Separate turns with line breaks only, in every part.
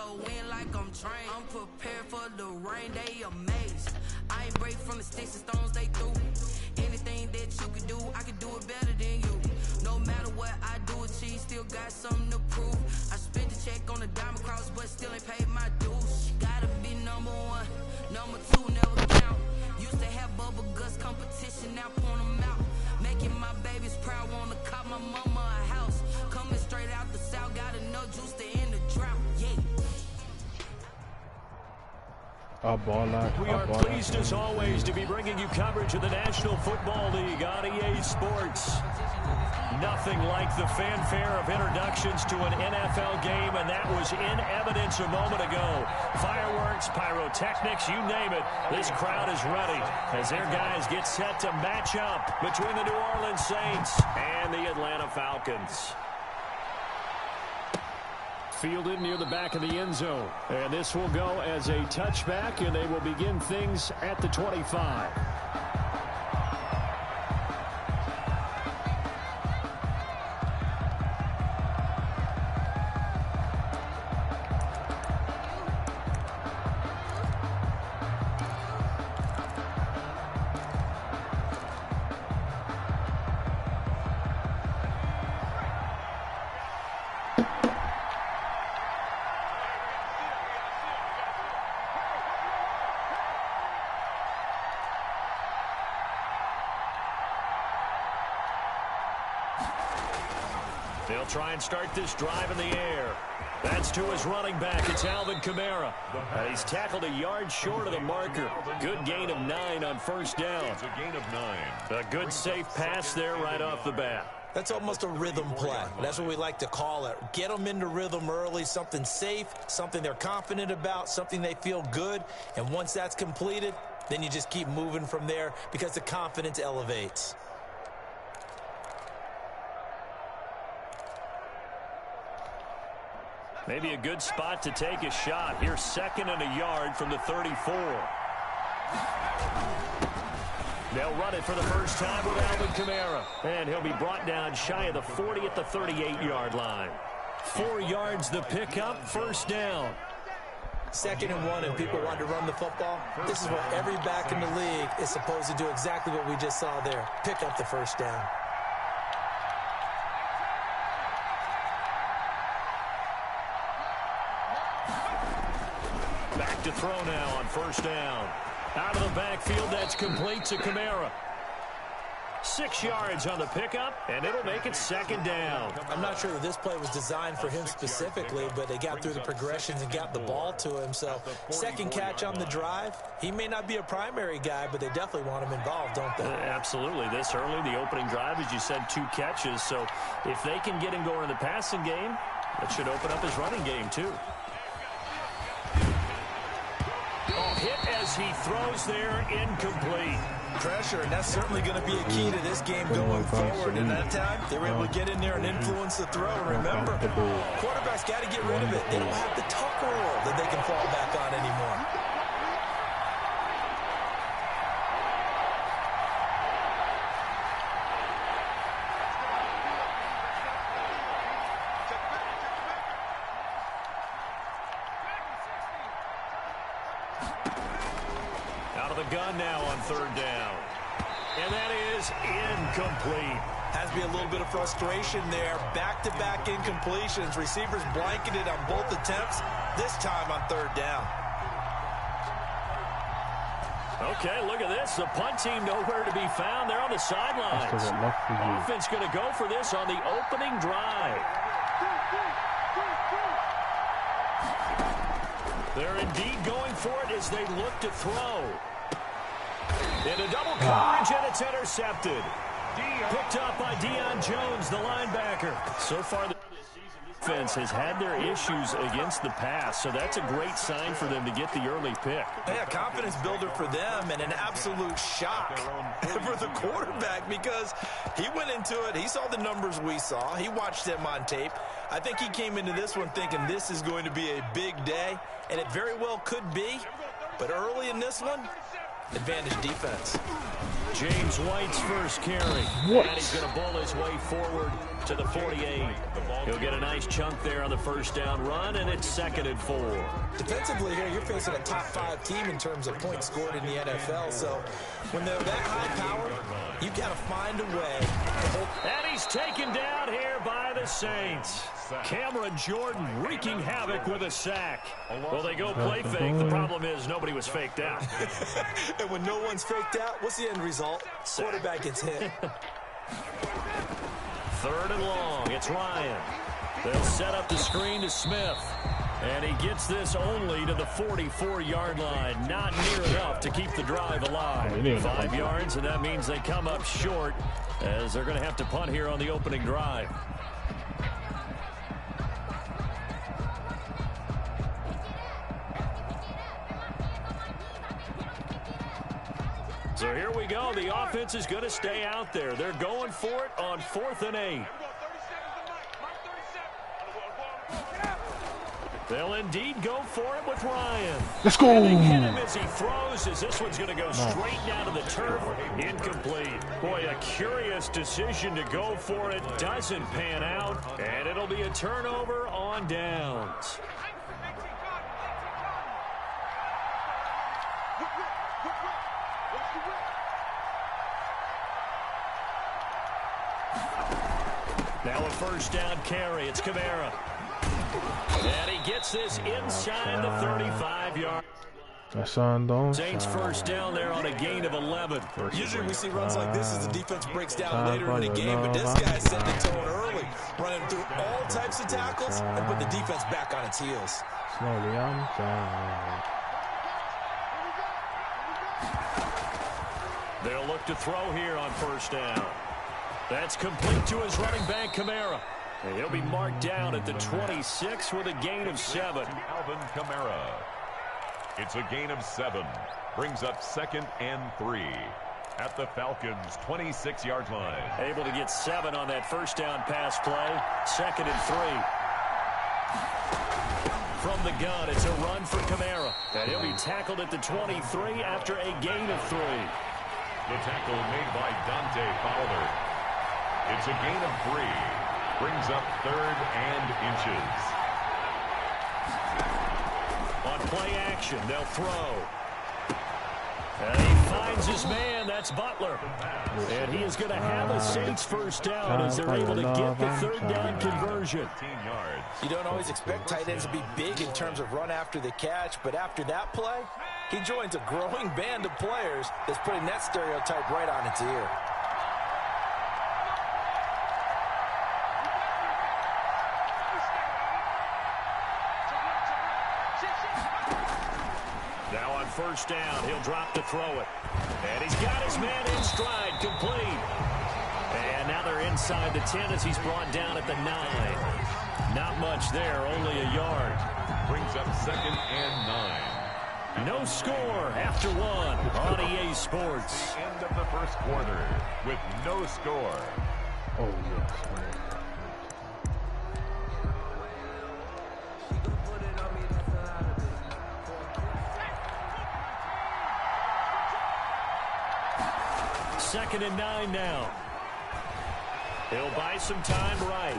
flow in like I'm trained. I'm prepared for the rain, they amazed. I ain't break from the sticks and stones they threw. Anything that you can do, I can do it better than you. No matter what I do, achieve, still got something to prove. I spent the check on the diamond cross, but still ain't paid my dues. Gotta be number one, number two never count. Used to have bubble guts competition, now point them out. Making my babies proud, wanna cop my mama a house. Coming straight out the south, got enough juice to end the drought. Yeah.
We are pleased as always to be bringing you coverage of the National Football League on EA Sports. Nothing like the fanfare of introductions to an NFL game, and that was in evidence a moment ago. Fireworks, pyrotechnics, you name it. This crowd is ready as their guys get set to match up between the New Orleans Saints and the Atlanta Falcons. Fielded near the back of the end zone. And this will go as a touchback, and they will begin things at the 25. They'll try and start this drive in the air. That's to his running back. It's Alvin Kamara. And he's tackled a yard short of the marker. Good gain of 9 on first down.
It's a gain of 9.
A good safe pass there right off the bat.
That's almost a rhythm play. That's what we like to call it. Get them into rhythm early, something safe, something they're confident about, something they feel good. And once that's completed, then you just keep moving from there because the confidence elevates.
Maybe a good spot to take a shot. Here's 2nd and a yard from the 34. They'll run it for the first time with Alvin Kamara. And he'll be brought down shy of the 40 at the 38-yard line. 4 yards the pickup, first down.
2nd and 1, and people want to run the football. This is what every back in the league is supposed to do, exactly what we just saw there. Pick up the first down.
Back to throw now on first down. Out of the backfield, that's complete to Kamara. 6 yards on the pickup, and it'll make it 2nd down.
I'm not sure that this play was designed for him specifically, but they got through the progressions and got the ball to him. So, 2nd catch on the drive. He may not be a primary guy, but they definitely want him involved, don't they?
Absolutely. This early, the opening drive, as you said, 2 catches. So, if they can get him going in the passing game, that should open up his running game, too. Hit as he throws there, incomplete.
Pressure, and that's certainly going to be a key to this game going forward. And that time, they were able to get in there and influence the throw. Remember, quarterbacks got to get rid of it. They don't have the tuck rule that they can fall back on anymore.
Gun now on 3rd down. And that is incomplete.
Has to be a little bit of frustration there. Back-to-back incompletions. Receivers blanketed on both attempts, this time on 3rd down.
Okay, look at this. The punt team nowhere to be found. They're on the sidelines. Offense going to go for this on the opening drive. They're indeed going for it as they look to throw. Into double coverage, and it's intercepted. Picked up by Deion Jones, the linebacker. So far, the defense has had their issues against the pass, so that's a great sign for them to get the early pick.
Yeah, confidence builder for them, and an absolute shock for the quarterback because he went into it. He saw the numbers we saw. He watched them on tape. I think he came into this one thinking this is going to be a big day, and it very well could be. But early in this one, advantage defense.
James White's first carry.
What?
And he's going to bowl his way forward to the 48. He'll get a nice chunk there on the first down run, and it's 2nd and 4.
Defensively here, you're facing a top 5 team in terms of points scored in the NFL. So when they're that high power, you've got to find a way to hold.
And he's taken down here by the Saints. Cameron Jordan wreaking havoc with a sack. Well, they go play fake. The problem is nobody was faked out.
And when no one's faked out, what's the end result? Quarterback gets hit.
3rd and long. It's Ryan. They'll set up the screen to Smith. And he gets this only to the 44-yard line. Not near enough to keep the drive alive. 5 yards, and that means they come up short as they're going to have to punt here on the opening drive. So here we go. The offense is going to stay out there. They're going for it on 4th and 8. They'll indeed go for it with Ryan.
Let's go.
And they hit him as he throws, as this one's going to go straight down to the turf. Incomplete. Boy, a curious decision to go for it. Doesn't pan out, and it'll be a turnover on downs. Now a first down carry. It's Kamara. And he gets this inside the 35-yard. Saints first down there on a gain of 11.
Usually we see runs like this as the defense breaks down later in the game, but this guy set the tone early, running through all types of tackles and put the defense back on its heels.
They'll look to throw here on first down. That's complete to his running back, Kamara. And he'll be marked down at the 26 with a gain of 7.
Alvin Kamara. It's a gain of 7. Brings up 2nd and 3 at the Falcons' 26-yard line.
Able to get 7 on that first down pass play. 2nd and 3. From the gun, it's a run for Kamara. And he'll be tackled at the 23 after a gain of 3.
The tackle made by Dante Fowler. It's a gain of 3. Brings up 3rd and inches.
On play action, they'll throw. And he finds his man. That's Butler. And he is going to have a Saints first down as they're able to get the 3rd down conversion.
You don't always expect tight ends to be big in terms of run after the catch, but after that play, he joins a growing band of players that's putting that stereotype right on its ear.
Now on first down, he'll drop to throw it. And he's got his man in stride, complete. And now they're inside the 10 as he's brought down at the 9. Not much there, only a yard.
Brings up 2nd and 9.
No score after 1 on EA Sports.
The end of the first quarter with no score.
Oh, yes.
Second and 9 now. He'll buy some time right.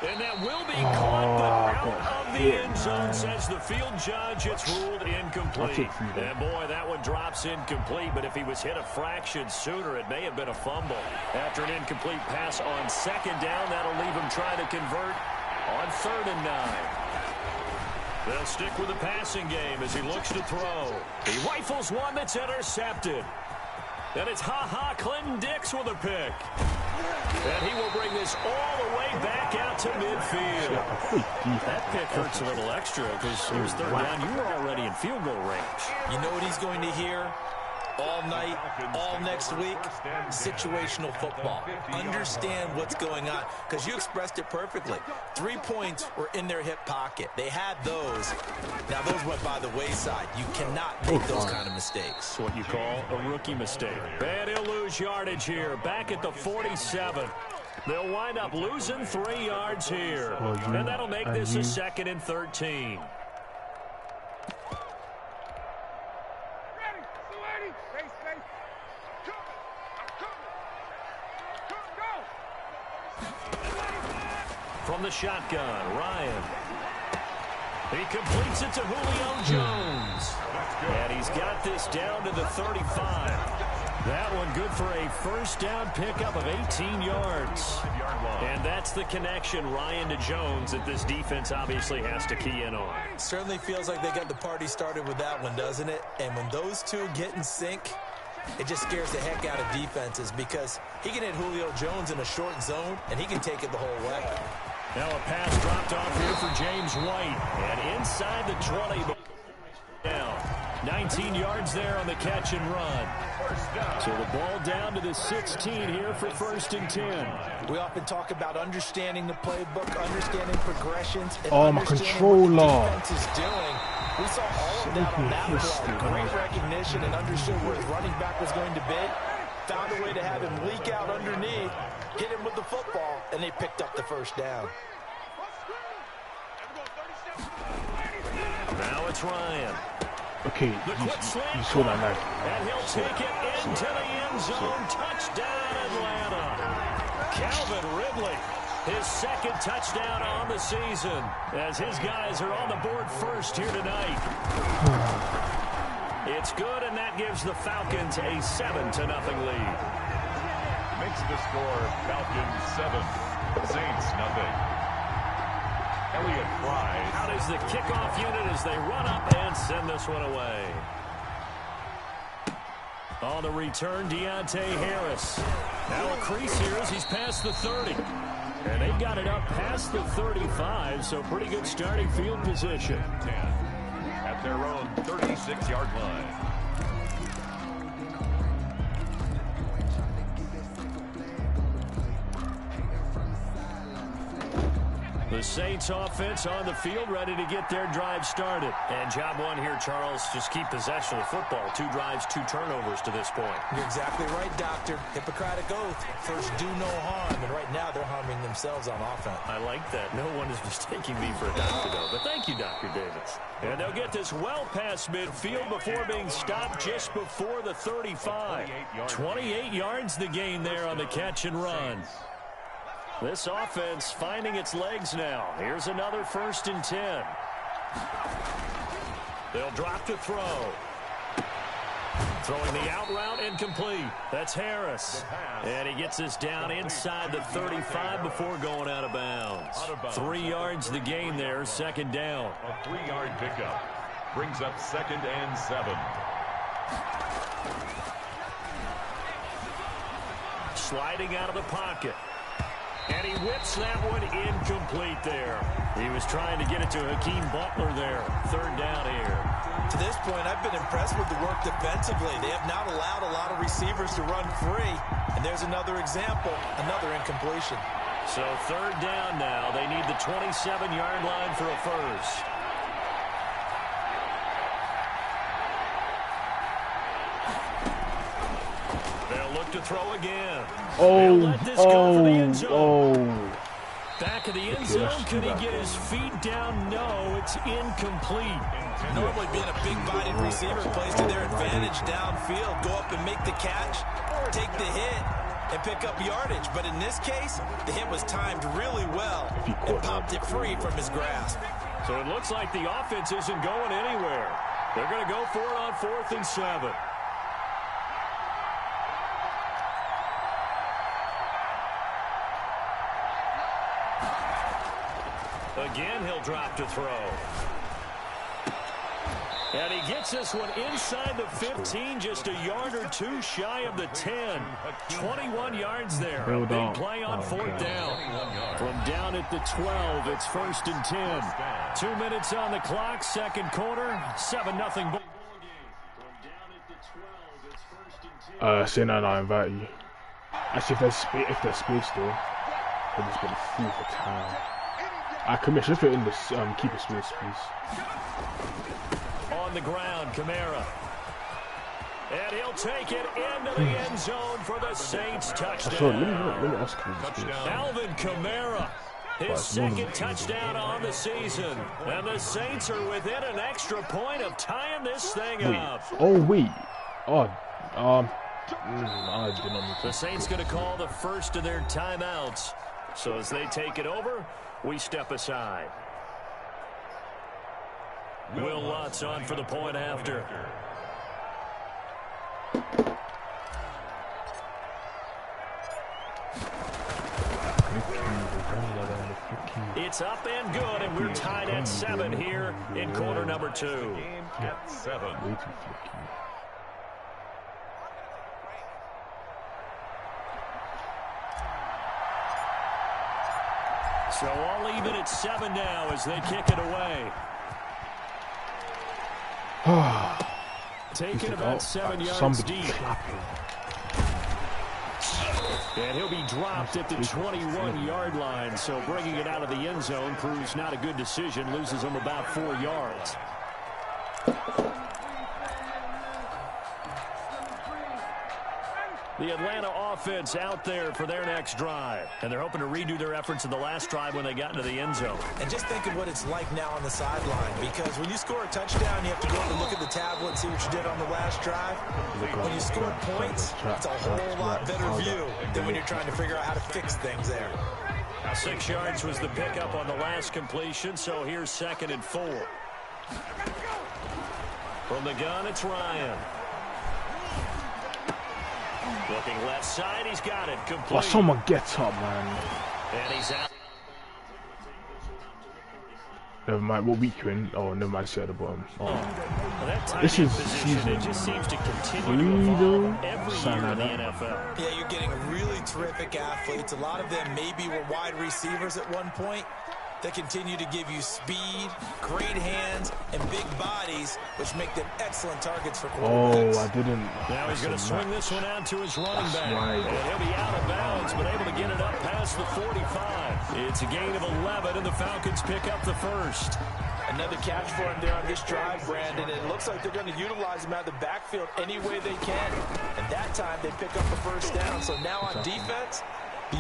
And that will be caught, but out of the end zone, says the field judge. It's ruled incomplete. And boy, that one drops incomplete, but if he was hit a fraction sooner, it may have been a fumble. After an incomplete pass on second down, that'll leave him trying to convert on 3rd and 9. They'll stick with the passing game as he looks to throw. He rifles one that's intercepted. And it's Clinton Dix with a pick. And he will bring this all the way back out to midfield. That pick hurts a little extra because it was 3rd down. You were already in field goal range.
You know what he's going to hear all night, all next week? Situational football. Understand what's going on, because you expressed it perfectly. 3 points were in their hip pocket. They had those. Now, those went by the wayside. You cannot make those kind of mistakes.
It's what you call a rookie mistake. And he'll lose yardage here, back at the 47. They'll wind up losing 3 yards here. And that'll make this a 2nd and 13. From the shotgun, Ryan. He completes it to Julio Jones. And he's got this down to the 35. That one good for a first down pickup of 18 yards. And that's the connection, Ryan to Jones, that this defense obviously has to key in on.
Certainly feels like they got the party started with that one, doesn't it? And when those two get in sync, it just scares the heck out of defenses because he can hit Julio Jones in a short zone, and he can take it the whole way.
Now a pass dropped off here for James White. And inside the 20, but down. 19 yards there on the catch and run. So the ball down to the 16 here for 1st and 10.
We often talk about understanding the playbook, understanding progressions, and
my controller.
What the defense is doing. We saw all of that on that play. Great recognition and understood where his running back was going to be. Found a way to have him leak out underneath, hit him with the football, and they picked up the first down.
Now it's Ryan.
Okay, you saw that knife.
And he'll take it into the end zone. Touchdown, Atlanta. Calvin Ridley, his 2nd touchdown on the season, as his guys are on the board first here tonight. It's good, and that gives the Falcons a 7-0 lead.
Makes the score Falcons 7, Saints nothing. Elliott Fries.
Out is the kickoff unit as they run up and send this one away. On the return, Deontay Harris. Now a crease here as he's past the 30. And they got it up past the 35, so pretty good starting field position.
10 at their own 36-yard line.
The Saints offense on the field, ready to get their drive started. And job one here, Charles, just keep possession of the football. 2 drives, 2 turnovers to this point.
You're exactly right, Doctor. Hippocratic oath. First, do no harm. And right now, they're harming themselves on offense.
I like that. No one is mistaking me for a doctor, though. But thank you, Dr. Davis. And they'll get this well past midfield before being stopped just before the 35. 28 yards the gain there on the catch and run. This offense finding its legs now. Here's another 1st and 10. They'll drop to throw. Throwing the out route incomplete. That's Harris. And he gets this down inside the 35 before going out of bounds. 3 yards the gain there, 2nd down.
A 3-yard pickup brings up 2nd and 7.
Sliding out of the pocket. And he whips that one incomplete there. He was trying to get it to Hakeem Butler there. 3rd down here.
To this point, I've been impressed with the work defensively. They have not allowed a lot of receivers to run free. And there's another example, another incompletion.
So 3rd down now. They need the 27-yard line for a first. They'll look to throw again. Back of the end zone. Could he get his feet down? No, it's incomplete.
Normally being a big-bodied receiver plays to their advantage downfield. Go up and make the catch, take the hit, and pick up yardage. But in this case, the hit was timed really well and popped it free from his grasp.
So it looks like the offense isn't going anywhere. They're going to go for it on 4th and 7. Again, he'll drop to throw. And he gets this one inside the 15, just a yard or 2 shy of the 10. 21 yards there. A big play on 4th down. From down at the 12, it's 1st and 10. 2 minutes on the clock, 2nd quarter, 7-0 ball game. From down at the 12, it's 1st and 10.
Say no, I invite you. Actually, if there's space though, I've just been full for time. I commission if you're in this keep a space, please.
On the ground, Kamara. And he'll take it into the end zone for the Saints touchdown.
Let me ask you.
Alvin Kamara, his 2nd touchdown on the season. And the Saints are within an extra point of tying this thing up.
Oh, wait. I did not.
The Saints going to call the first of their timeouts. So as they take it over, We step aside. Will Lutz on for the point after. It's up and good, and we're tied at 7 here in quarter number 2.
Game at 7.
Way too flicky.
So all even at 7 now as they kick it away. Taking about 7 yards deep. And he'll be dropped at the 21-yard line. So bringing it out of the end zone proves not a good decision. Loses him about 4 yards. The Atlanta offense out there for their next drive. And they're hoping to redo their efforts in the last drive when they got into the end zone.
And just think of what it's like now on the sideline. Because when you score a touchdown, you have to go and look at the tablet and see what you did on the last drive. When you score points, it's a whole lot better view than when you're trying to figure out how to fix things there.
Now 6 yards was the pickup on the last completion, so here's 2nd and 4. From the gun, it's Ryan. Looking left side, he's got it. Complete.
Oh, someone gets up, man.
And he's out.
Never mind, what week you in? Oh, never mind, say at the bottom. Oh.
Well,
this is
position,
season
it just seems to continue to evolve every year in the NFL.
Yeah, you're getting really terrific athletes. A lot of them maybe were wide receivers at one point. They continue to give you speed, great hands, and big bodies, which make them excellent targets for quarterbacks.
Oh, I didn't.
Now he's going to swing this one out to his running back.
Right.
And he'll be out of bounds, but able to get it up past the 45. It's a gain of 11, and the Falcons pick up the first.
Another catch for him there on this drive, Brandon. It looks like they're going to utilize him out of the backfield any way they can. And that time they pick up the first down. So now on defense,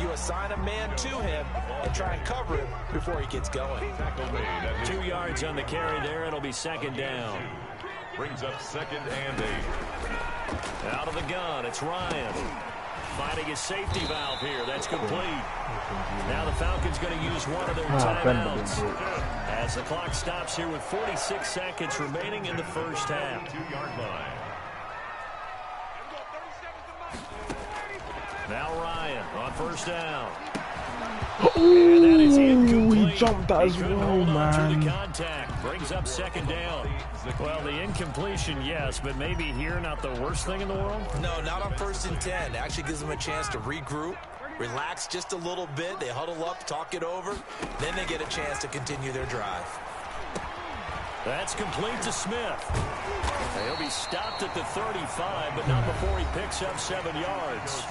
you assign a man to him and try and cover him before he gets going.
2 yards on the carry there. It'll be 2nd down.
Brings up 2nd and 8.
Out of the gun, it's Ryan. Finding his safety valve here. That's complete. Now the Falcons going to use one of their timeouts. As the clock stops here with 46 seconds remaining in the first half.
2-yard line.
Now Ryan on first down.
Ooh,
And that is incomplete.
he jumped that as
He couldn't
well,
hold on through
man.
the contact. Brings up 2nd down. Well, the incompletion, yes, but maybe here not the worst thing in the world?
No, not on 1st and 10. It actually gives them a chance to regroup, relax just a little bit. They huddle up, talk it over. Then they get a chance to continue their drive.
That's complete to Smith. He'll be stopped at the 35, but not before he picks up 7 yards.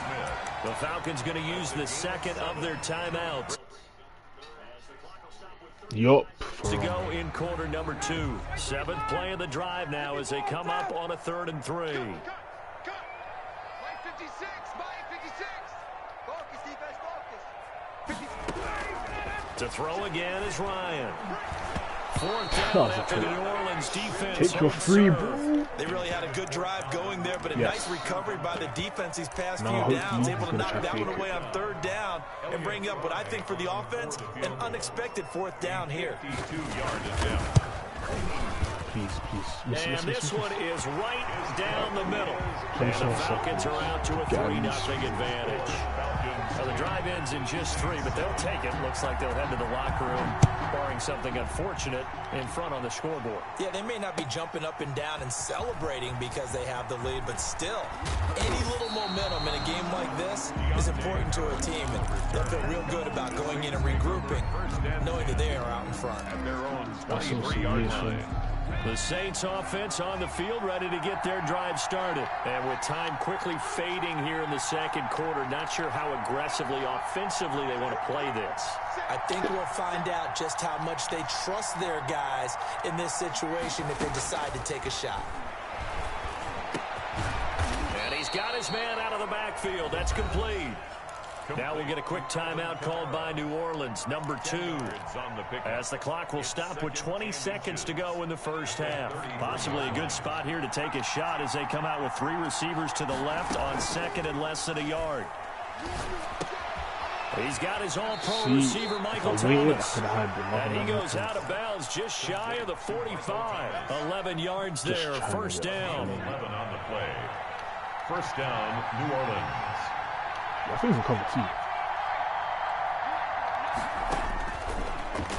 The Falcons going to use the 2nd of their timeouts.
Yup.
To go in quarter number 2. 7th play of the drive now as they come up on a 3rd and 3. To throw again is Ryan. 4th down after the New Orleans defense.
Take your free, bro.
They really had a good drive going there, but a nice recovery by the defense these past few
hopefully
downs, able
he's
to
gonna
knock
try
that
to
one
fake
away
it.
on 3rd down and bring up what I think for the offense, an unexpected 4th down here.
52 yard attempt.
Please.
And this one is right down the middle.
Play
And the
so
Falcons are out to a 3-0
Guys.
advantage. Well, the drive ends in just 3, but they'll take it. Looks like they'll head to the locker room, barring something unfortunate in front on the scoreboard.
Yeah, they may not be jumping up and down and celebrating because they have the lead, but still, any little momentum in a game like this is important to a team, and they'll feel real good about going in and regrouping, knowing that they are out in front.
At their own
That's so
23-yard
serious,
line.
man.
The Saints offense on the field, ready to get their drive started. And with time quickly fading here in the 2nd quarter, not sure how aggressively, offensively they want to play this.
I think we'll find out just how much they trust their guys in this situation if they decide to take a shot.
And he's got his man out of the backfield. That's complete. Now we'll get a quick timeout called by New Orleans, number 2. As the clock will stop with 20 seconds to go in the first half. Possibly a good spot here to take a shot as they come out with 3 receivers to the left on 2nd and less than a yard. He's got his all-pro receiver, Michael Thomas. And he goes out of bounds just shy of the 45. 11 yards there, first down.
11 on the play. First down, New Orleans.
I think he's in cover two.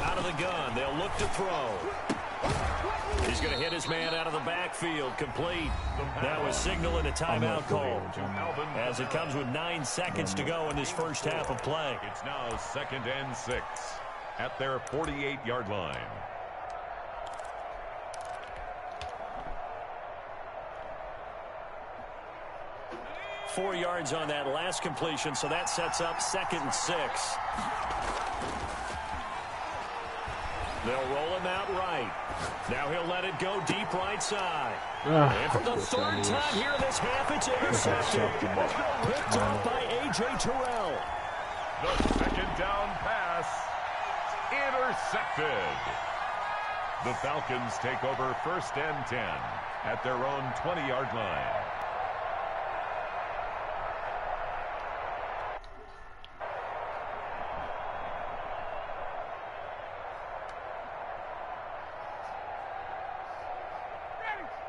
Out of the gun, they'll look to throw. He's going to hit his man out of the backfield, complete. That was signaling a timeout call, as it comes with 9 seconds to go in this first half of play.
It's now 2nd and 6 at their 48-yard line.
Four yards on that last completion, so that sets up 2nd and 6. They'll roll him out right. Now he'll let it go deep right side. And for the third time here in this half, it's intercepted. Picked up by A.J. Terrell.
The second down pass, intercepted. The Falcons take over 1st and 10 at their own 20-yard line.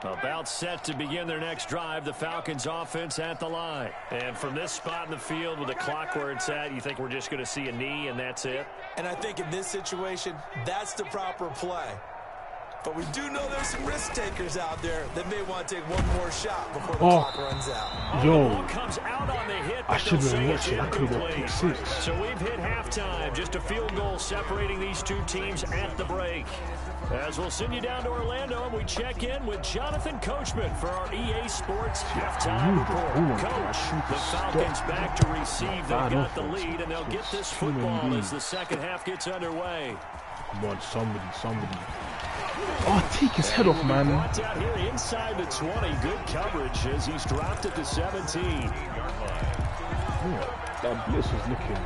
About set to begin their next drive, the Falcons offense at the line. And from this spot in the field with the clock where it's at, you think we're just going to see a knee and that's it?
And I think in this situation, that's the proper play. But we do know there's some risk takers out there that may want to take one more shot before the clock runs out.
Yo,
ball comes out on the hit,
I should have been watching. I could have got pick 6.
So we've hit halftime. Just a field goal separating these two teams at the break. As we'll send you down to Orlando, and we check in with Jonathan Coachman for our EA Sports halftime report. Coach, the Falcons back to receive. They've got the lead, and they'll get this football as the second half gets underway.
Come on, somebody. Oh, take his head off, man.
Brought out here inside the 20. Good coverage as he's dropped it to 17.
Yeah, that blitz is looking...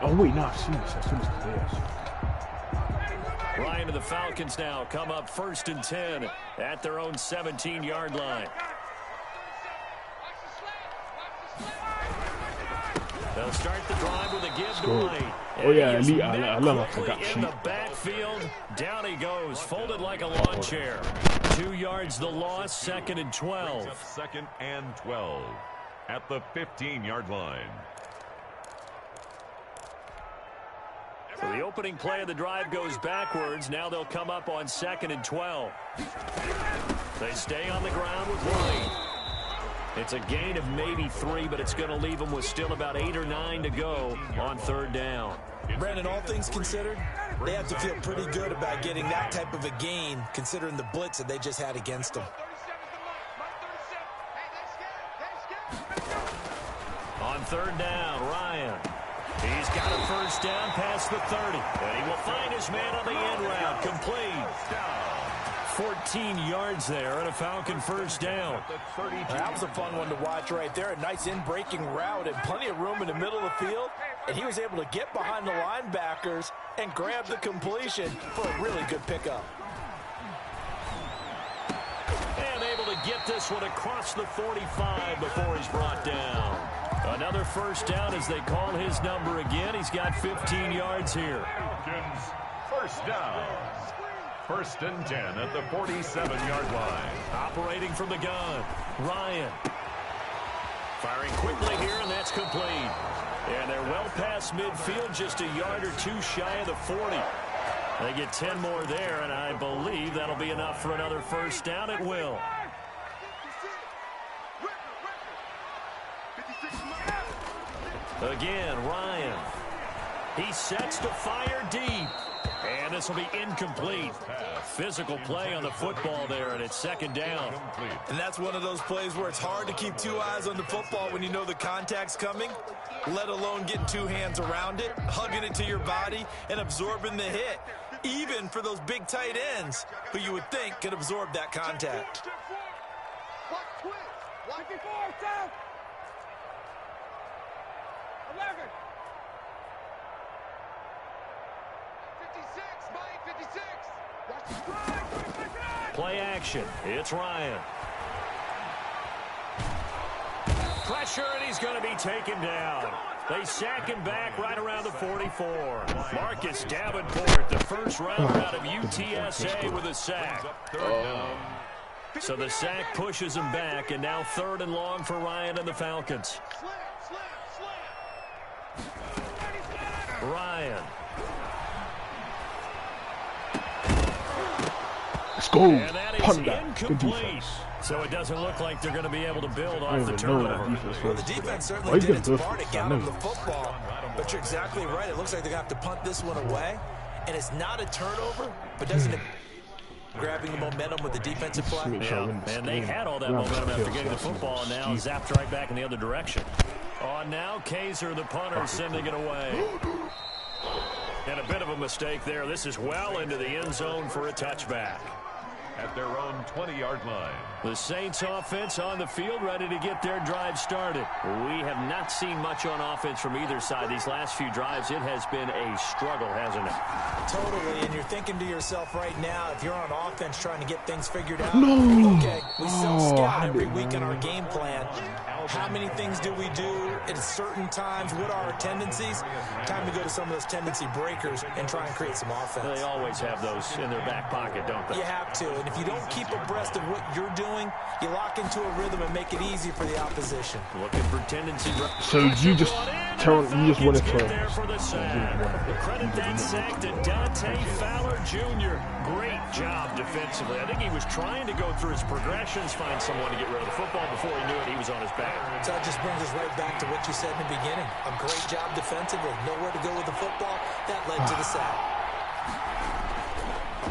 Oh, wait, no, I've seen this. I've seen this today.
Ryan to the Falcons now come up 1st and 10 at their own 17-yard line. They'll start the drive with a give to right.
Oh, yeah, elite. I love how I got
in the backfield. Down he goes, folded like a lawn chair. 2 yards the loss, 2nd and 12.
2nd and 12 at the 15-yard line.
So the opening play of the drive goes backwards. Now they'll come up on 2nd and 12. They stay on the ground with White. It's a gain of maybe 3, but it's going to leave them with still about 8 or 9 to go on 3rd down.
Brandon, all things considered, they have to feel pretty good about getting that type of a gain, considering the blitz that they just had against them.
On 3rd down, Ryan. He's got a first down past the 30. And he will find his man on the end route. Complete. 14 yards there and a Falcon first down.
That was a fun one to watch right there. A nice in-breaking route and plenty of room in the middle of the field. And he was able to get behind the linebackers and grab the completion for a really good pickup.
And able to get this one across the 45 before he's brought down. Another first down as they call his number again. He's got 15 yards here.
Falcons first down. 1st and 10 at the 47-yard line.
Operating from the gun, Ryan. Firing quickly here, and that's complete. And they're well past midfield, just a yard or 2 shy of the 40. They get 10 more there, and I believe that'll be enough for another first down. It will. Again, Ryan. He sets to fire deep. And this will be incomplete. Physical play on the football there, and it's 2nd down.
And that's one of those plays where it's hard to keep 2 eyes on the football when you know the contact's coming, let alone getting 2 hands around it, hugging it to your body, and absorbing the hit, even for those big tight ends who you would think could absorb that contact.
Play action. It's Ryan. pressure, and he's going to be taken down. They sack him back right around the 44. Marcus Davenport, the first rounder out of UTSA with a sack. So the sack pushes him back, and now 3rd and long for Ryan and the Falcons. Ryan.
Let's go.
And that is incomplete. So it doesn't look like they're going to be able to build off the turnover.
Well, the defense certainly did its part to get them the football. But you're exactly right. It looks like they're going to have to punt this one away. And it's not a turnover, but doesn't it grabbing the momentum with the defensive play?
Yeah, and they had all that momentum after getting the football, and now zapped right back in the other direction. Oh, now Kaiser, the punter, sending it away. And a bit of a mistake there. This is well into the end zone for a touchback.
At their own 20-yard line.
The Saints offense on the field, ready to get their drive started. We have not seen much on offense from either side these last few drives. It has been a struggle, hasn't it?
Totally, and you're thinking to yourself right now, if you're on offense trying to get things figured out, okay, we self-scout every week in our game plan. How many things do we do at certain times? What are our tendencies? Time to go to some of those tendency breakers and try and create some offense.
They always have those in their back pocket, don't they?
You have to, and if you don't keep abreast of what you're doing, you lock into a rhythm and make it easy for the opposition.
Looking for tendency.
So you just wanted to
Credit that sack to Dante Fowler Jr. Great job defensively. I think he was trying to go through his progressions, find someone to get rid of the football. Before he knew it, he was on his back.
So that just brings us right back to what you said in the beginning. A great job defensively. Nowhere to go with the football. That led to the sack.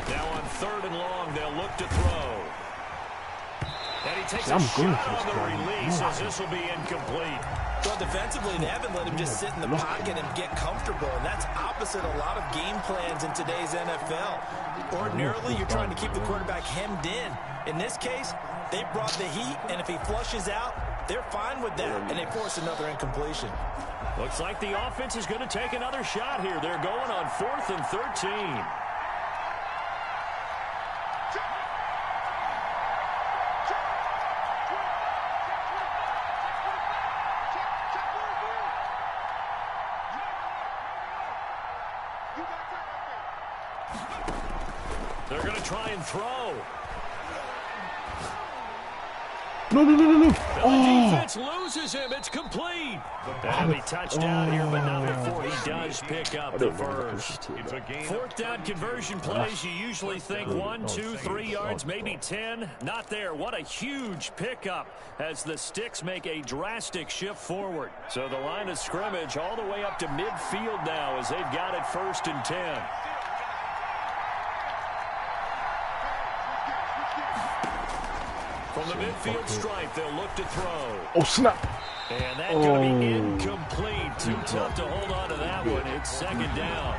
Now on 3rd and long, they'll look to throw. And he takes a shot on the release as this will be incomplete.
Well, defensively, they haven't let him just sit in the pocket and get comfortable, and that's opposite a lot of game plans in today's NFL. Ordinarily, you're trying to keep the quarterback hemmed in. In this case, they brought the heat, and if he flushes out, they're fine with that, and they force another incompletion.
Looks like the offense is going to take another shot here. They're going on 4th and 13. They're going to try and throw.
No.
The defense loses him. It's complete. That'll be touched out here, but not before he does pick up the first. 4th down conversion plays, you usually think 1, 2, 3 yards, maybe 10. Not there. What a huge pickup as the Sticks make a drastic shift forward. So the line of scrimmage all the way up to midfield now as they've got it 1st and 10. From the midfield stripe, they'll look to throw.
Oh, snap.
And that's going to be incomplete. Too tough to hold on to that one. It's 2nd down.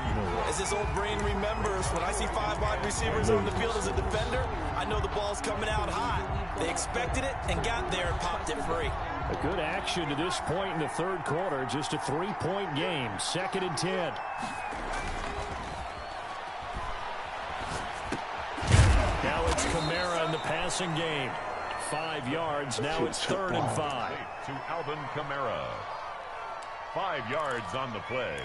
As this old brain remembers, when I see 5 wide receivers on the field as a defender, I know the ball's coming out hot. They expected it and got there and popped it free.
A good action to this point in the 3rd quarter. Just a 3-point game. 2nd and 10. Now it's Kamara in the passing game. 5 yards. Now it's 3rd and 5.
To Alvin Kamara. 5 yards on the play.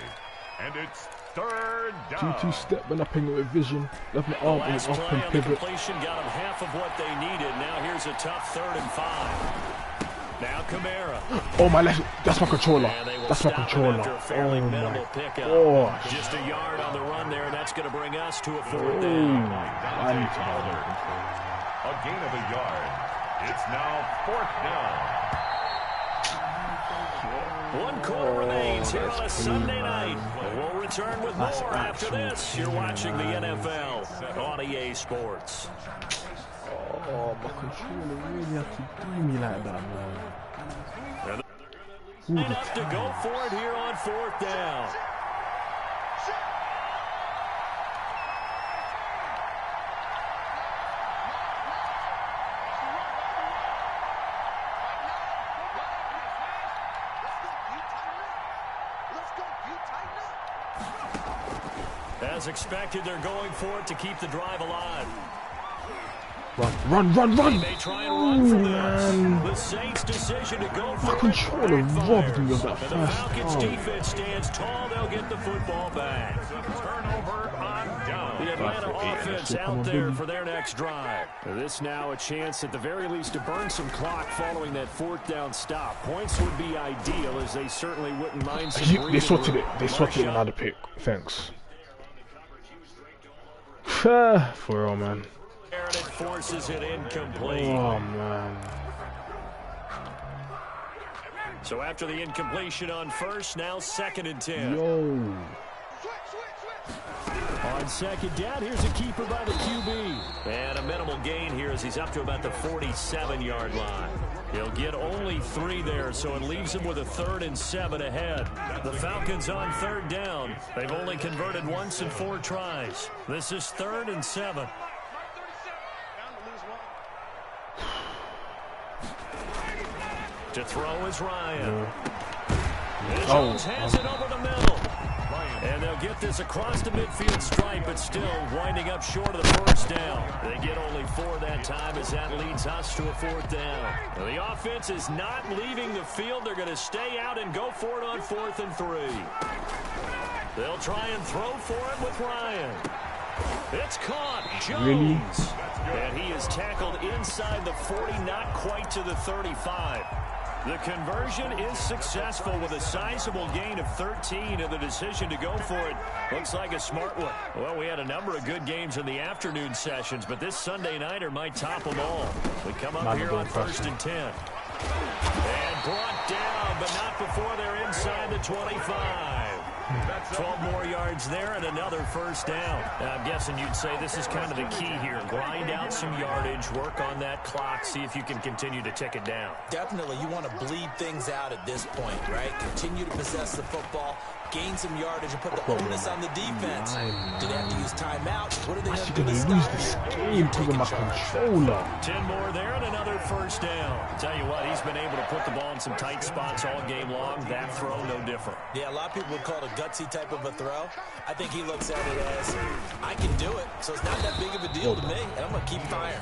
And it's 3rd down.
Two step when I ping it with vision. Left my arm and off and pivot.
Completion got them half of what they needed. Now here's a tough 3rd and 5. Now Kamara.
Oh my, that's my controller. That's my controller.
Oh my
gosh.
Just a yard on the run there. That's going to bring us to a 4th down.
I need to have that
A
controller.
gain of a yard. It's now 4th down.
1 quarter remains here on a Sunday night. We'll return with more after this. You're watching the NFL on EA Sports.
Oh, my controller really have to do me like that, man.
Enough to go for it here on 4th down. As expected, they're going for it to keep the drive alive.
Run!
He may try and run for this.
Man.
The Saints' decision to go for
Fucking
it
trying to rob me of that
and the
first
Falcons'
down.
defense stands tall. They'll get the football back.
Turnover on down.
The Atlanta
That's it.
offense
Come on,
out there
baby.
for their next drive. This now a chance at the very least to burn some clock following that fourth down stop. Points would be ideal as they certainly wouldn't mind some
They
breathing
swatted
room.
it. They swatted it another pick. Thanks. For real, man.
And it forces it incomplete.
Oh man.
So after the incompletion on first, now 2nd and 10.
Yo.
On second down, here's a keeper by the QB. And a minimal gain here as he's up to about the 47-yard line. He'll get only 3 there, so it leaves him with a 3rd and 7 ahead. The Falcons on 3rd down. They've only converted once in 4 tries. This is 3rd and 7. To throw is Ryan. And Jones has it over the middle. And they'll get this across the midfield stripe, but still winding up short of the first down. They get only 4 that time as that leads us to a 4th down. Now, the offense is not leaving the field. They're going to stay out and go for it on 4th and 3. They'll try and throw for it with Ryan. It's caught. Jones.
Really?
And he is tackled inside the 40, not quite to the 35. The conversion is successful with a sizable gain of 13, and the decision to go for it looks like a smart one. Well, we had a number of good games in the afternoon sessions, but this Sunday nighter might top them all. We come up here on 1st and 10. And brought down, but not before they're inside the 25. 12 more yards there and another 1st down. I'm guessing you'd say this is kind of the key here. Grind out some yardage, work on that clock, see if you can continue to tick it down.
Definitely, you want to bleed things out at this point, right? Continue to possess the football, gain some yardage, and put the onus on the defense. Do they have to use timeout? What are they going to do to stop
this
it?
game because of my controller.
10 more there and another 1st down. Tell you what, he's been able to put the ball in some tight spots all game long. That throw, no different.
Yeah, a lot of people would call it a gutsy type of a throw. I think he looks at it as, I can do it, so it's not that big of a deal to me, and I'm going to keep firing.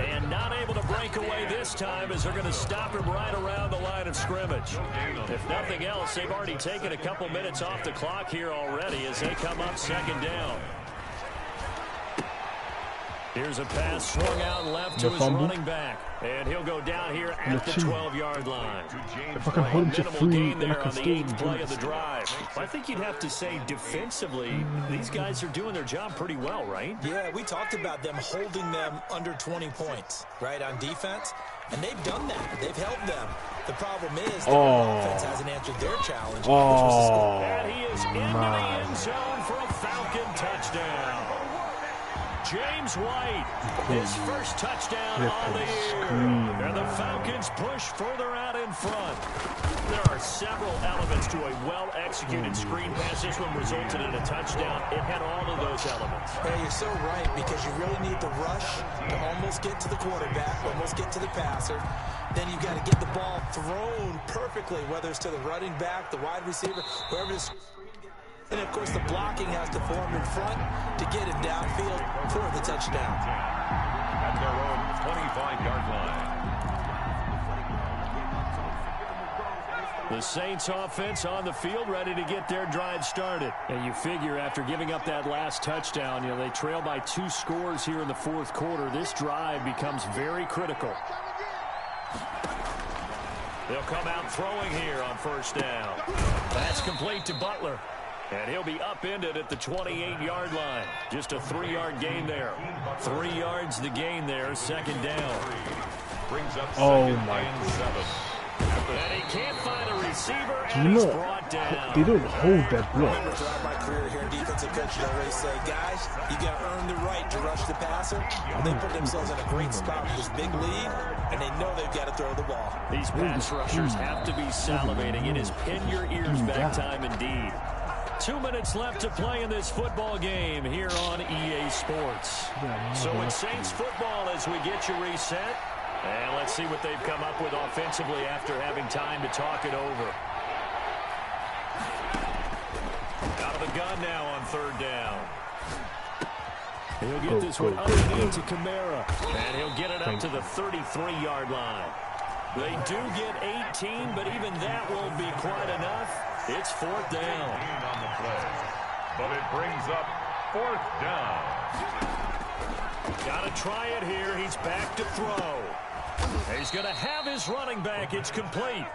And not able to break away this time as they're going to stop him right around the line of scrimmage. If nothing else, they've already taken a couple minutes off the clock here already as they come up 2nd down. Here's a pass swung out left to his running back. And he'll go down here at the 12-yard line.
If I can hold him to
Minimal
3,
gain
then I
there
can
on the
still
8th play of the drive. I think you'd have to say defensively, these guys are doing their job pretty well, right?
Yeah, we talked about them holding them under 20 points, right, on defense. And they've done that. They've held them. The problem is the offense hasn't answered their challenge, which was to score.
And he is into the end zone for a Falcon touchdown. James White, his first touchdown on the year. And the Falcons push further out in front. There are several elements to a well-executed screen pass. This one resulted in a touchdown. It had all of those elements.
Hey, you're so right, because you really need the rush to almost get to the quarterback, almost get to the passer. Then you've got to get the ball thrown perfectly, whether it's to the running back, the wide receiver, wherever it is. And, of course, the blocking has to form in front to get it downfield for the touchdown.
At their own 25-yard line.
The Saints offense on the field ready to get their drive started. And you figure after giving up that last touchdown, they trail by 2 scores here in the 4th quarter. This drive becomes very critical. They'll come out throwing here on 1st down. That's complete to Butler. And he'll be upended at the 28-yard line. Just a 3-yard gain there. 3 yards the gain there, 2nd down.
Brings up
Oh
2nd
my
and 7.
And he can't find a receiver,
Do
and
you
he's
know,
brought down.
they don't hold that block.
Throughout my career here in defensive coaches, I always say, guys, you got to earn the right to rush the passer. They put themselves in a great spot with this big lead, and they know they've got to throw the ball.
These pass rushers have to be salivating. It is pin your ears back time indeed. 2 minutes left to play in this football game here on EA Sports. So it's Saints football as we get you reset. And let's see what they've come up with offensively after having time to talk it over. Out of the gun now on 3rd down. He'll get this one underneath to Kamara. And he'll get it up to the 33-yard line. They do get 18, but even that won't be quite enough. It's 4th down.
On the play, but it brings up 4th down.
Got to try it here. He's back to throw. He's going to have his running back. It's complete.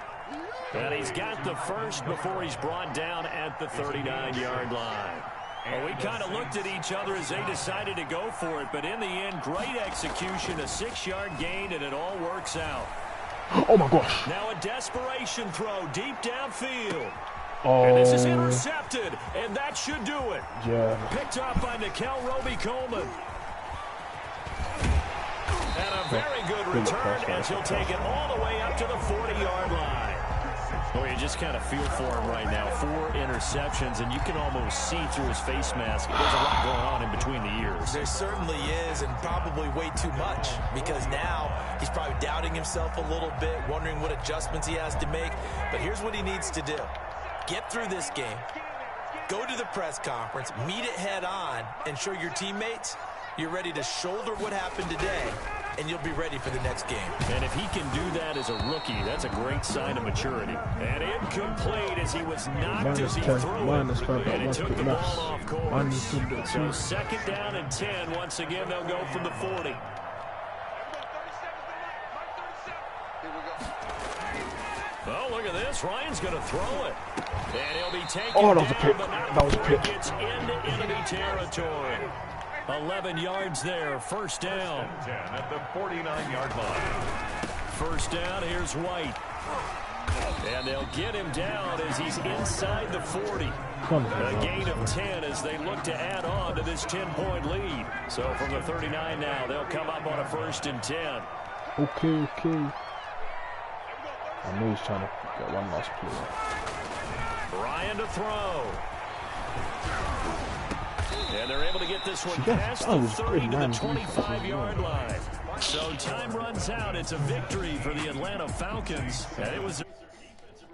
And he's got the first before he's brought down at the 39-yard line. Well, we kind of looked at each other as they decided to go for it, but in the end, great execution, a 6-yard gain, and it all works out.
Oh, my gosh.
Now a desperation throw deep downfield.
Oh.
And this is intercepted, and that should do it.
Yeah.
Picked up by Nikel Roby-Coleman. And a very good return as he'll take it all the way up to the 40-yard line. Well, you just kind of feel for him right now. 4 interceptions, and you can almost see through his face mask. There's a lot going on in between the ears.
There certainly is, and probably way too much, because now he's probably doubting himself a little bit, wondering what adjustments he has to make. But here's what he needs to do. Get through this game, go to the press conference, meet it head on, and show your teammates you're ready to shoulder what happened today, and you'll be ready for the next game.
And if he can do that as a rookie, that's a great sign of maturity. And incomplete as he was knocked as he threw it. And he took the ball off course. So 2nd down and 10. Once again, they'll go from the 40. Oh, look at this. Ryan's going to throw it. And he'll be taken down, but not before he gets into enemy territory. 11 yards there, 1st down.
10 at the 49-yard line.
1st down, here's White. And they'll get him down as he's inside the 40. A gain of 10 as they look to add on to this 10-point lead. So from the 39 now, they'll come up on a 1st and 10.
Okay. I know he's trying to get one last play.
Ryan to throw. And they're able to get this one past the 30 to the 25-yard line. So time runs out. It's a victory for the Atlanta Falcons. And it was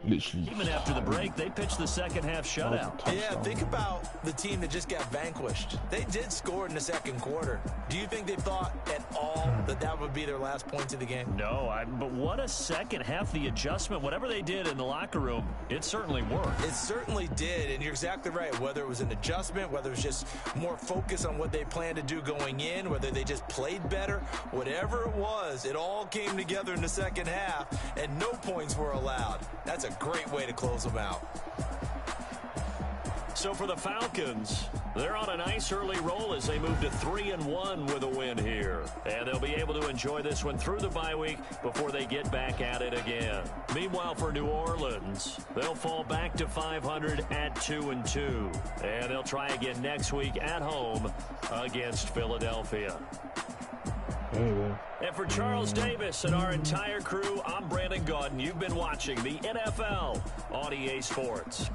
literally.
Even after the break, they pitched the second half shutout.
Yeah, think about the team that just got vanquished. They did score in the second quarter. Do you think they thought at all that that would be their last points of the game?
No, but what a second half. The adjustment, whatever they did in the locker room, it certainly worked.
It certainly did, and you're exactly right. Whether it was an adjustment, whether it was just more focus on what they planned to do going in, whether they just played better, whatever it was, it all came together in the second half, and no points were allowed. That's a great way to close them out.
So for the Falcons, they're on a nice early roll as they move to 3-1 with a win here. And they'll be able to enjoy this one through the bye week before they get back at it again. Meanwhile, for New Orleans, they'll fall back to 500 at 2-2. And they'll try again next week at home against Philadelphia. And for Charles Davis and our entire crew, I'm Brandon Gaudin. You've been watching the NFL on EA Sports.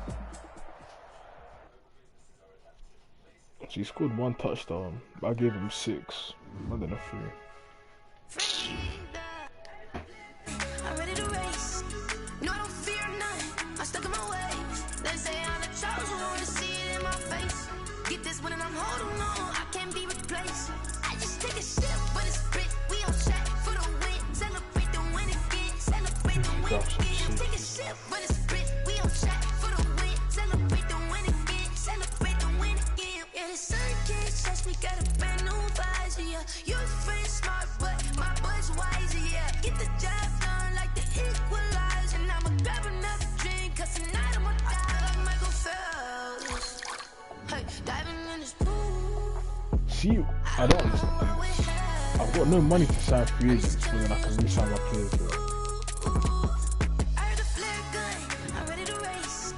He scored 1 touchdown, but I gave him 6, more than a 3.
I'm ready to race. No, I don't fear none. I'm stuck in my ways. They say I'm the chosen one to see it in my face. Get this one and I'm holding on. I can't be replaced. I just take a sip, but it's split. We on track for the win. Celebrate the win again. Celebrate the win again. Take a sip, but it's split. We on track for the win. Celebrate the win again. Celebrate the win again. Yeah, the sun can't touch me. Got a brand new visor. Yeah, you're friend smart, but my bud's wiser. Yeah, get the job done like the equalizer. And I'ma grab another drink, cause tonight I'ma die like Michael Phelps. Hey, diving in this pool.
See, I don't understand. I've got no money to sign free agents, so then I can re-sign my players.
I heard the flare gun, I'm ready to race.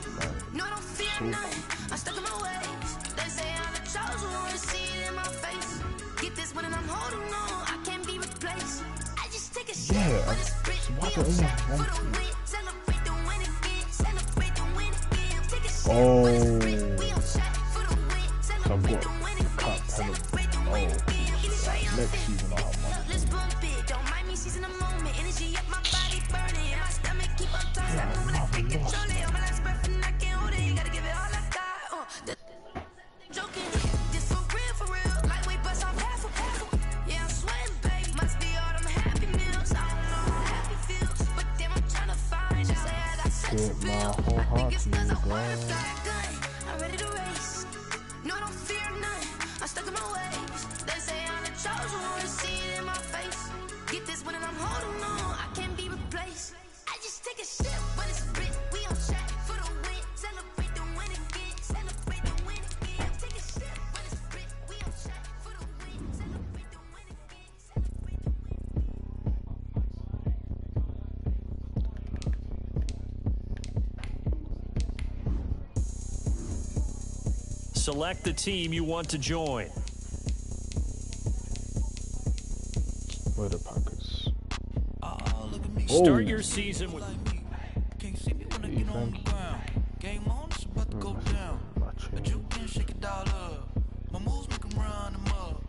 No, I don't fear none. I'm stuck in my ways. They say I'm the chosen one to see it in my face. Get this one and I'm holding on. I can't be replaced. I just take a shit, but it's split.
Why
We
don't
on
we
track
have
for
one
the
team?
win. Celebrate the win again. Celebrate the win again. Take a shit, but it's split. We on track for the win. Celebrate the win again. Celebrate the win again. Get it straight on
Next
fit.
season I'll have money.
Let's bump it. Don't mind me seizing the moment. Energy up my body burning. My stomach keep on tossing. I'm moving like freaking Charlie. On my last breath and I can't hold it. You gotta give it all I got. Joking. This for real, for real. Lightweight bust off
dedicate my whole heart to you, girl.
I'm ready to race. No, I don't fear none. I'm stuck in my ways. They say I'm the chosen one. See it in my face. Get this one and I'm holding on. I can't be replaced. I just take a sip when it's split. We on track for the win. Celebrate the win again. Celebrate the win again. Take a sip when it's split. We on track for the win. Celebrate the win again. Celebrate the win.
Select the team you want to join.
Where the Packers?
Start your season with
Can't see me when I get on the ground. Game on, it's about to go down. But you can shake it all up. My moves make them run them up.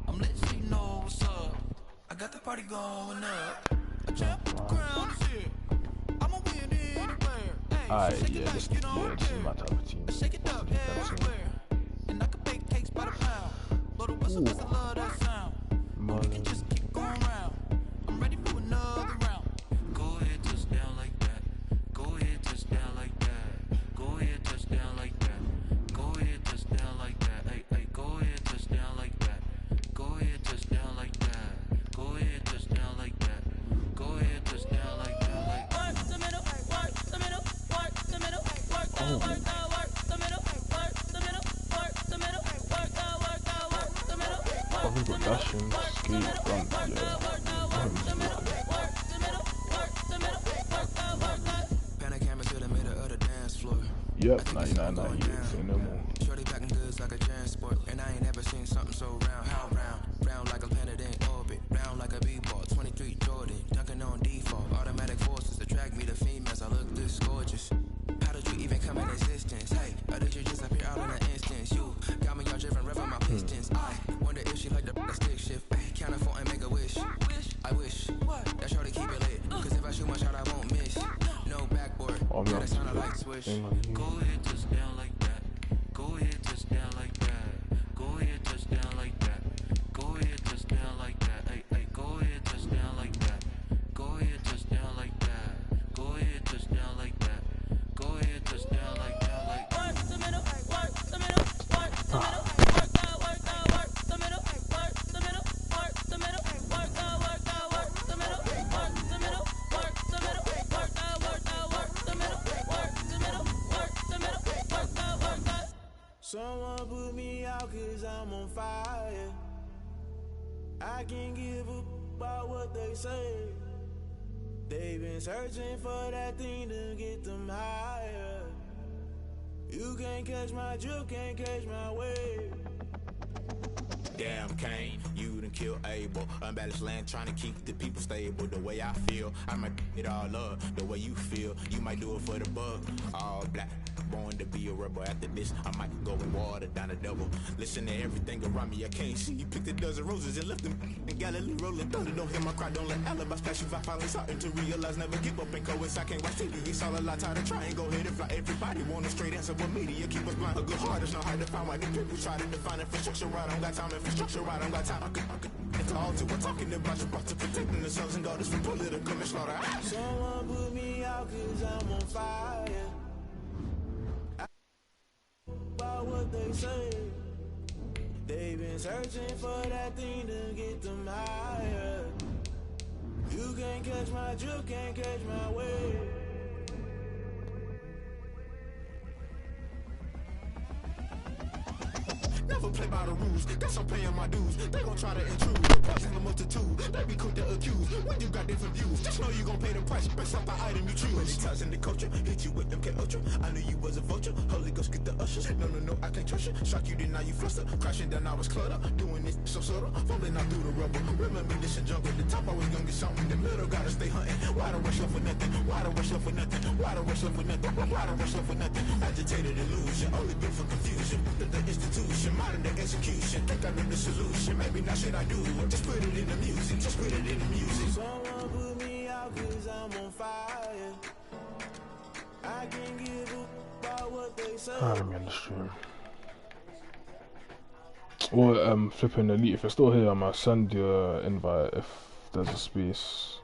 I'm letting you know what's up. I got the party going up. I jump the crown is here. I'ma win anywhere. Hey, shake it like you don't
this is
care.
my type of team.
Shake it up everywhere. And I can bake cakes by the pound. Blow the whistle 'cause I love that sound. But we can just keep going round. I'm ready for another round. Go ahead, touch down like that. Go ahead, touch down like that. Go ahead, touch down like that. Go ahead, touch down like that. Hey, hey, go ahead, touch down like that. Go ahead, touch down like that. Go ahead, touch down like that. Go ahead, touch down like that. Like work the middle, work the middle, work the middle, work the work the middle, work the middle, work the middle, work the middle,
I think we're dashing, skate, run, yeah.
Panic camera to the middle of the dance floor.
Yep, 99, 98, say no more.
Shorty packing goods like a transport, and I ain't never seen something so round. How round? Round like a planet in orbit, round like a b-ball. 23 Jordan, dunking on default. Automatic forces attract me to females. I look this gorgeous. How did you even come in existence? Hey, or did you just appear out in an instance? You got me all driven, revving my pistons. I wonder if she like the stick shift. Ay, count her phone and make a wish. I wish that shorty keep it lit. Cause if I shoot my shot, I won't miss. No backboard, gotta sound a light switch. Go ahead, touch down like that. Go ahead, touch down like that. Go ahead, touch down like that. Go ahead, touch down like that. Hey, hey, go ahead, touch down like that. Go ahead, touch down like that. Go ahead, touch down like that. Go ahead, touch down like that. Like work the middle, work the middle, work the middle, work the middle, work the middle, work the middle, work the middle, work the middle, work the middle, work the middle, work the middle, work the middle, work the middle. Someone put me out 'cause I'm on fire. I can't give up about what they say. They've been searching for that thing to get them higher. You can't catch my drift, can't catch my wave. Damn, Kane, you done killed Abel. Unbalanced land, trying to keep the people stable. The way I feel, I might it all up. The way you feel, you might do it for the bug. All black, born to be a rebel. After this, I might go and water down a double. Listen to everything around me, I can't see. You picked a dozen roses and left them in Galilee rolling thunder. Don't hear my cry, don't let alibis pass you. I finally starting to realize, never give up and coincide. I can't watch TV, it's all a lot. Tired of trying, go ahead and fly. Everybody want a straight answer, but media keep us blind. A good heart is not hard to find. Why the people try to define infrastructure right? I don't got time, infrastructure right, I don't got time. I could it's all to we're talking about you, about to protecting the sons and daughters from political and slaughter. Someone put me out 'cause I'm on fire. About what they say. They've been searching for that thing to get them higher. You can't catch my drift, can't catch my wave. Never play by the rules, guess I'm paying my dues. They gon' try to intrude, poison the multitude. They be quick to accuse, when you got different views. Just know you gon' pay the price, based off the item you choose. When it ties in the culture, hit you with MK Ultra. I knew you was a vulture, Holy Ghost get the ushers. No, I can't trust you. Shock you, then now you fluster. Crashing down, I was cluttered. Doing this so subtle, falling out through the rubble. Remember this in jungle, the top always gonna get something. In the middle, gotta stay hunting. Why the rush left for nothing? Why the rush left for nothing? Why the rush left for nothing? Why the rush left for nothing? Agitated illusion, only built for confusion. The institution, modern day execution. Think I know the solution. Maybe not shit I do. Just put it in the music. Just put it in the music. Someone put me out 'cause I'm on fire. I can't give up about what they say.
Let me in the stream. Well, flipping elite. If you're still here, I'm gonna send you an invite if there's a space.